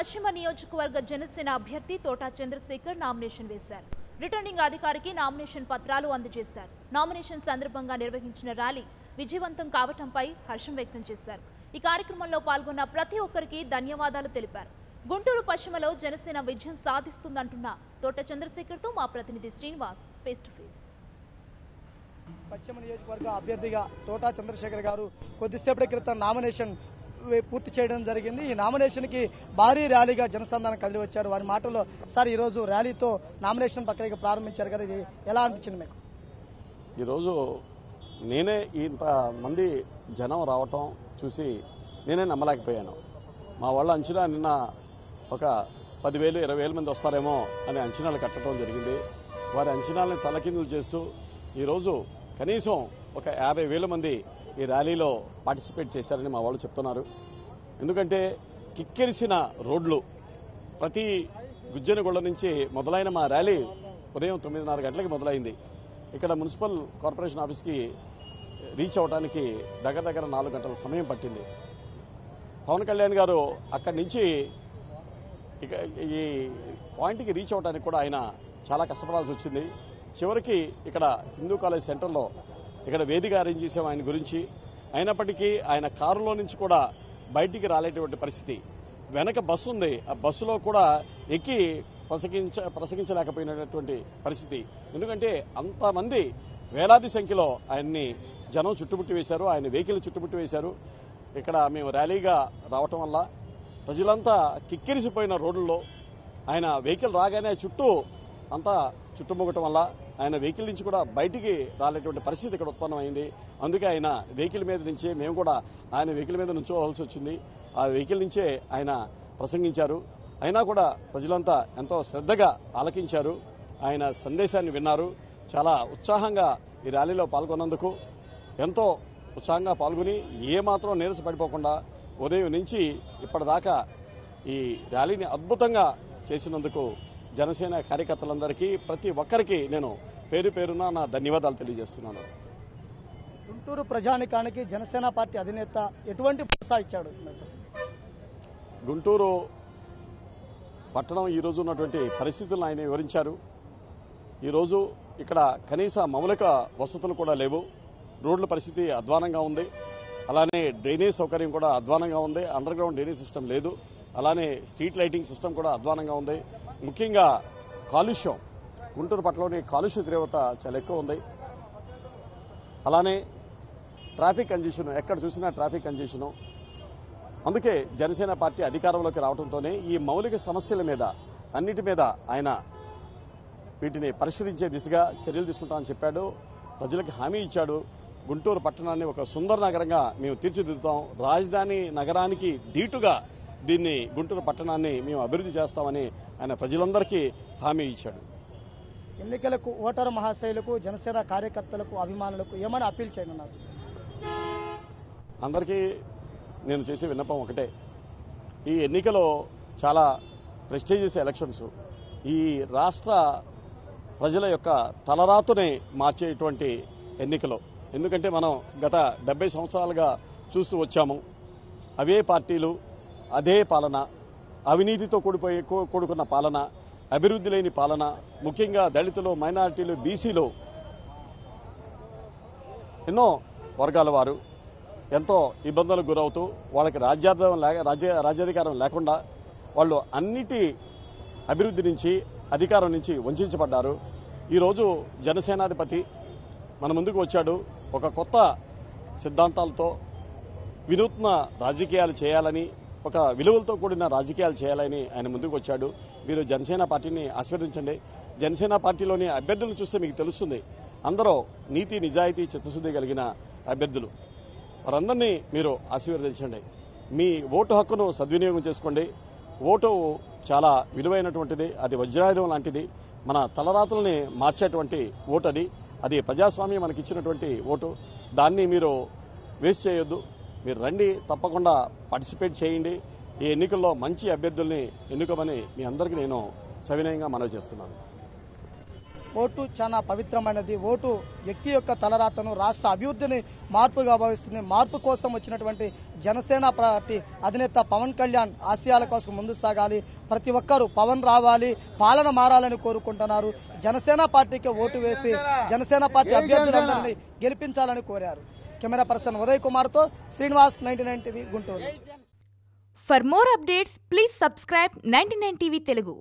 పశ్చిమ నియోజకవర్గ జనసేన అభ్యర్థి తోటా చంద్రశేఖర్ నామినేషన్ వేశారు. రిటర్నింగ్ అధికారికి నామినేషన్ పత్రాలు అందజేశారు. నామినేషన్ సందర్భంగా నిర్వహించిన ర్యాలీ విజయవంతం కావటంపై హర్షం వ్యక్తం చేశారు. ఈ కార్యక్రమంలో పాల్గొన్న ప్రతి ఒక్కరికి ధన్యవాదాలు తెలిపారు. గుంటూరు పశ్చిమలో జనసేన విజయం సాధిస్తుందంటున్న తోటా చంద్రశేఖర్తో మా ప్రతినిధి శ్రీనివాస్ ఫేస్ టు ఫేస్. పశ్చిమ నియోజకవర్గ అభ్యర్థిగా తోటా చంద్రశేఖర్ గారు కొద్దిసేపటి క్రితం నామినేషన్ పూర్తి చేయడం జరిగింది. ఈ నామినేషన్ కి భారీ ర్యాలీగా జనసంధానం కదిలి వచ్చారు. వారి మాటల్లో సార్ ఈరోజు ర్యాలీతో నామినేషన్ ప్రక్రియ ప్రారంభించారు కదా, ఇది ఎలా అనిపించింది మీకు? ఈరోజు నేనే ఇంత మంది జనం రావటం చూసి నేనే నమ్మలేకపోయాను. మా వాళ్ళ అంచనా నిన్న ఒక 10,000 20,000 మంది వస్తారేమో అనే అంచనాలు కట్టడం జరిగింది. వారి అంచనాలను తలకిందులు చేస్తూ ఈరోజు కనీసం ఒక 50,000 మంది ఈ ర్యాలీలో పార్టిసిపేట్ చేశారని మా వాళ్ళు చెప్తున్నారు. ఎందుకంటే కిక్కిరిసిన రోడ్లు, ప్రతి గుజ్జనగొండ నుంచి మొదలైన మా ర్యాలీ ఉదయం 9:30 గంటలకి మొదలైంది. ఇక్కడ మున్సిపల్ కార్పొరేషన్ ఆఫీస్కి రీచ్ అవడానికి దగ్గర 4 గంటల సమయం పట్టింది. పవన్ కళ్యాణ్ గారు అక్కడి నుంచి ఇక ఈ పాయింట్కి రీచ్ అవడానికి కూడా ఆయన చాలా కష్టపడాల్సి వచ్చింది. చివరికి ఇక్కడ హిందూ కాలేజ్ సెంటర్లో ఇక్కడ వేదిక అరేంజ్ చేసాం ఆయన గురించి. అయినప్పటికీ ఆయన కారులో నుంచి కూడా బయటికి రాలేటువంటి పరిస్థితి. వెనక బస్సు ఉంది, ఆ బస్సులో కూడా ఎక్కి ప్రసంగించలేకపోయినటువంటి పరిస్థితి. ఎందుకంటే అంతమంది వేలాది సంఖ్యలో ఆయన్ని జనం చుట్టుముట్టి వేశారు, ఆయన వెహికల్ చుట్టుముట్టి వేశారు. ఇక్కడ మేము ర్యాలీగా రావటం వల్ల ప్రజలంతా కిక్కిరిసిపోయిన రోడ్లలో ఆయన వెహికల్ రాగానే చుట్టూ అంతా చుట్టుముగటం వల్ల ఆయన వెహికల్ నుంచి కూడా బయటికి రాలేటువంటి పరిస్థితి ఇక్కడ ఉత్పన్నమైంది. అందుకే ఆయన వెహికల్ మీద నుంచే మేము కూడా ఆయన వెహికల్ మీద నుంచోవలసి వచ్చింది. ఆ వెహికల్ నుంచే ఆయన ప్రసంగించారు. అయినా కూడా ప్రజలంతా ఎంతో శ్రద్ధగా ఆలకించారు, ఆయన సందేశాన్ని విన్నారు. చాలా ఉత్సాహంగా ఈ ర్యాలీలో పాల్గొన్నందుకు, ఎంతో ఉత్సాహంగా పాల్గొని ఏమాత్రం నీరస పడిపోకుండా ఉదయం నుంచి ఇప్పటిదాకా ఈ ర్యాలీని అద్భుతంగా చేసినందుకు జనసేన కార్యకర్తలందరికీ ప్రతి ఒక్కరికి నేను పేరు పేరున నా ధన్యవాదాలు తెలియజేస్తున్నాను. గుంటూరు ప్రజానికానికి జనసేన పార్టీ అధినేత ఎటువంటి ప్రోత్సాహం ఇచ్చాడు? గుంటూరు పట్టణం ఈరోజు ఉన్నటువంటి పరిస్థితులను ఆయన వివరించారు. ఈరోజు ఇక్కడ కనీస మౌలిక వసతులు కూడా లేవు. రోడ్ల పరిస్థితి అధ్వానంగా ఉంది. అలానే డ్రైనేజ్ సౌకర్యం కూడా అధ్వానంగా ఉంది. అండర్ గ్రౌండ్ డ్రైనేజ్ సిస్టమ్ లేదు. అలానే స్ట్రీట్ లైటింగ్ సిస్టమ్ కూడా అధ్వానంగా ఉంది. ముఖ్యంగా కాలుష్యం, గుంటూరు పట్టణంలోని కాలుష్య తీవ్రత చాలా ఎక్కువ ఉంది. అలానే ట్రాఫిక్ కంజెషన్, ఎక్కడ చూసినా ట్రాఫిక్ కంజెషను. అందుకే జనసేన పార్టీ అధికారంలోకి రావడంతోనే ఈ మౌలిక సమస్యల మీద అన్నిటి మీద ఆయన వీటిని పరిష్కరించే దిశగా చర్యలు తీసుకుంటామని చెప్పాడు. ప్రజలకు హామీ ఇచ్చాడు. గుంటూరు పట్టణాన్ని ఒక సుందర నగరంగా మేము తీర్చిదిద్దుతాం, రాజధాని నగరానికి ధీటుగా దీన్ని గుంటూరు పట్టణాన్ని మేము అభివృద్ధి చేస్తామని ఆయన ప్రజలందరికీ హామీ ఇచ్చాడు. ఎన్నికలకు ఓటరు మహాశైలకు, జనసేన కార్యకర్తలకు, అభిమానులకు ఏమైనా అప్పీల్ చేయనున్నారు? అందరికీ నేను చేసే విన్నపం ఒకటే, ఈ ఎన్నికలో చాలా ప్రెస్టీజియస్ ఎలక్షన్స్. ఈ రాష్ట్ర ప్రజల యొక్క తలరాతునే మార్చేటువంటి ఎన్నికలు. ఎందుకంటే మనం గత 70 సంవత్సరాలుగా చూస్తూ వచ్చాము. అవే పార్టీలు, అదే పాలన, అవినీతితో కూడుకున్న పాలన, అభివృద్ధి లేని పాలన. ముఖ్యంగా దళితులు, మైనారిటీలు, బీసీలు, ఎన్నో వర్గాల వారు ఎంతో ఇబ్బందులకు గురవుతూ వాళ్ళకి రాజ్యాధికారం లేకుండా వాళ్ళు అన్నిటి అభివృద్ధి నుంచి, అధికారం నుంచి వంచబడ్డారు. ఈరోజు జనసేనాధిపతి మన ముందుకు వచ్చాడు. ఒక కొత్త సిద్ధాంతాలతో వినూత్న రాజకీయాలు చేయాలని, ఒక విలువలతో కూడిన రాజకీయాలు చేయాలని ఆయన ముందుకు వచ్చాడు. మీరు జనసేన పార్టీని ఆశీర్వదించండి. జనసేన పార్టీలోని అభ్యర్థులను చూస్తే మీకు తెలుస్తుంది, అందరూ నీతి, నిజాయితీ, చిత్తశుద్ధి కలిగిన అభ్యర్థులు. వారందరినీ మీరు ఆశీర్వదించండి. మీ ఓటు హక్కును సద్వినియోగం చేసుకోండి. ఓటు చాలా విలువైనటువంటిది, అది వజ్రాయుధం లాంటిది. మన తలరాతుల్ని మార్చేటువంటి ఓటు అది. అది ప్రజాస్వామ్యం మనకిచ్చినటువంటి ఓటు. దాన్ని మీరు వేస్ట్ చేయొద్దు. మీరు రండి, తప్పకుండా పార్టిసిపేట్ చేయండి. ఈ ఎన్నికల్లో మంచి అభ్యర్థుల్ని ఎన్నుకోమని మీ అందరికీ నేను సవినయంగా మనవి చేస్తున్నాను. ఓటు చాలా పవిత్రమైనది. ఓటు వ్యక్తి యొక్క తలరాతను, రాష్ట్ర అభివృద్ధిని మార్పుగా భావిస్తుంది. మార్పు కోసం వచ్చినటువంటి జనసేన పార్టీ అధినేత పవన్ కళ్యాణ్ ఆశయాల కోసం ముందు సాగాలి. ప్రతి ఒక్కరూ పవన్ రావాలి, పాలన మారాలని కోరుకుంటున్నారు. జనసేన పార్టీకి ఓటు వేసి జనసేన పార్టీ అభ్యర్థులందరినీ గెలిపించాలని కోరారు. కెమెరా పర్సన్ ఉదయ్ కుమార్తో Srinivas, 99 TV, Guntur. For more updates, please subscribe 99 TV Telugu.